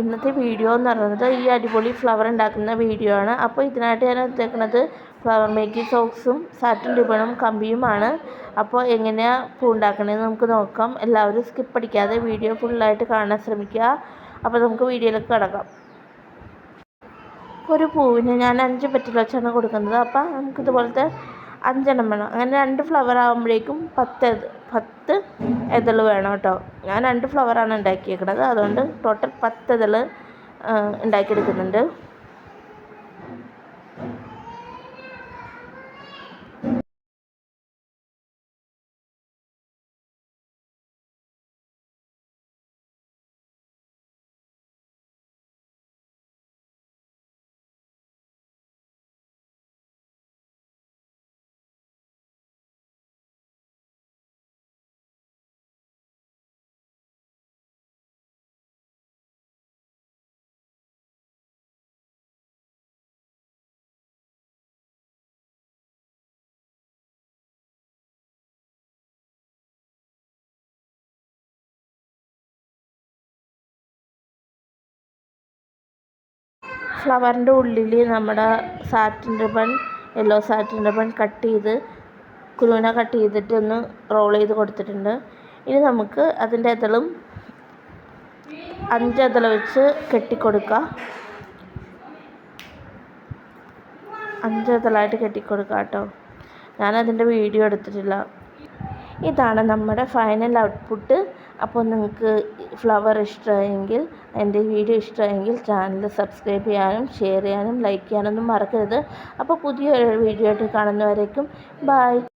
ഇന്നത്തെ വീഡിയോ എന്ന് പറയുന്നത് ഈ അടിപൊളി ഫ്ലവർ ഉണ്ടാക്കുന്ന വീഡിയോ ആണ്. അപ്പോൾ ഇതിനായിട്ട് ഞാൻ എടുത്തേക്കുന്നത് ഫ്ലവർ മേക്കിംഗ് സോക്സും സാറ്റിൻ റിബണും കമ്പിയുമാണ്. അപ്പോൾ എങ്ങനെയാണ് പൂ ഉണ്ടാക്കണമെന്ന് നമുക്ക് നോക്കാം. എല്ലാവരും സ്കിപ്പ് അടിക്കാതെ വീഡിയോ ഫുള്ളായിട്ട് കാണാൻ ശ്രമിക്കുക. അപ്പോൾ നമുക്ക് വീഡിയോയിലേക്ക് കടക്കാം. ഒരു പൂവിന് ഞാൻ 5 പെറ്റൽ വെച്ചാണ് കൊടുക്കുന്നത്. അപ്പോൾ നമുക്കിതുപോലത്തെ 5 വേണം. അങ്ങനെ 2 ഫ്ലവർ ആകുമ്പോഴേക്കും 10 ഇതൾ വേണം കേട്ടോ. ഞാൻ 2 ഫ്ലവറാണ് ഉണ്ടാക്കിയേക്കുന്നത്, അതുകൊണ്ട് ടോട്ടൽ 10 ഇതൾ ഉണ്ടാക്കിയെടുക്കുന്നുണ്ട്. ഫ്ലവറിൻ്റെ ഉള്ളിൽ നമ്മുടെ satin ribbon, yellow satin ribbon cut ചെയ്തിട്ട് ഒന്ന് റോൾ ചെയ്ത് കൊടുത്തിട്ടുണ്ട്. ഇനി നമുക്ക് അതിൻ്റെ ഇതളും 5 ഇതൾ വെച്ച് കെട്ടിക്കൊടുക്കുക. 5 ഇതളായിട്ട് കെട്ടിക്കൊടുക്കുക കേട്ടോ. ഞാനതിൻ്റെ വീഡിയോ എടുത്തിട്ടില്ല. ഇതാണ് നമ്മുടെ ഫൈനൽ ഔട്ട്പുട്ട്. അപ്പോൾ നിങ്ങൾക്ക് ഫ്ലവർ ഇഷ്ടമായെങ്കിൽ, എൻ്റെ വീഡിയോ ഇഷ്ടമായെങ്കിൽ ചാനൽ സബ്സ്ക്രൈബ് ചെയ്യാനും ഷെയർ ചെയ്യാനും ലൈക്ക് ചെയ്യാനൊന്നും മറക്കരുത്. അപ്പോൾ പുതിയൊരു വീഡിയോ ആയിട്ട് കാണുന്നവരേക്കും ബൈ.